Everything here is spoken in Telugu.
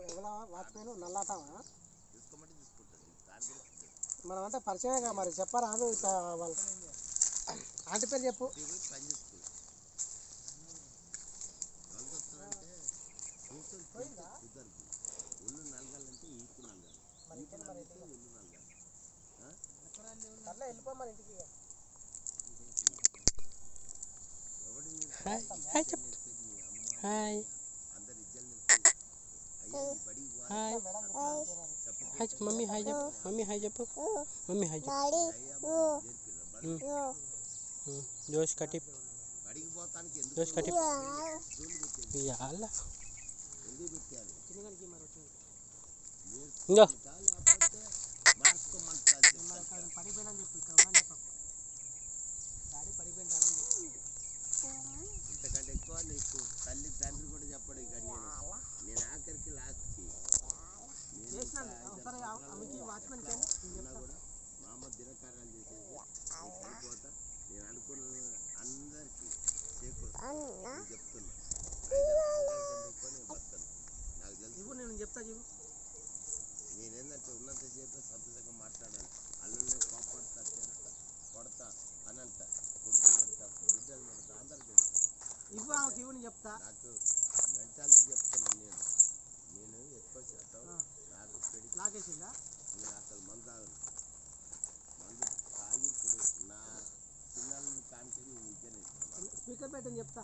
వాచ్మెన్ నల్లాటమా మనం అంటే పరిచయమే మరి చెప్పరాదు వాళ్ళు ఆంటీ పేరు చెప్పు. వెళ్ళిపో మరి ఇంటికి. హాయ్ చెప్పు. Hi hi hi mummy hi చెప్పు. మమ్మీ హాయ్ చెప్పు. మమ్మీ హాయ్ చెప్పు. జోష్ కటిప్ జోష్ కటిప్ ఇయ్యాల ఇంకో పడిపోయినా చెప్పు. ఇక్కడ ఉన్నా చెప్పు. డాడీ పడిపోయింటాడని చెప్పు. ఇంతకంటే ఎక్కువ నీకు తల్లి తండ్రి కూడా చెప్పడు. ఇక నేను ఆఖరికి లాస్ట్కి ఒకసారి వాచ్మెన్ కూడా మా అమ్మ దినకార్యాలు చేసేసి చనిపోతా నేను అనుకున్న అందరికీ చెప్తున్నా బతాను. నాకు తెలుసు నేను చెప్తా జీవు. నేనేందంటే ఉన్నంతసేపు సంతోషంగా మాట్లాడాలి. అల్లుల్ని కోపడతా తిడతా కొడతా అని అంట. కొడుకులు పెడతా బిడ్డలు పెడతా అందరు పెడతా. ఇవ్వు చెప్తా. నాకు మెంటాలిటీ చెప్తున్నాను. నేను ఎక్కువ శాతం నాకు లాగేసిందా. నేను అసలు మందు తాగను. మందు తాగి ఇప్పుడు నా పిల్లల్ని కానికే నేను ఇచ్చాను. స్పీకర్ పెట్టని చెప్తా.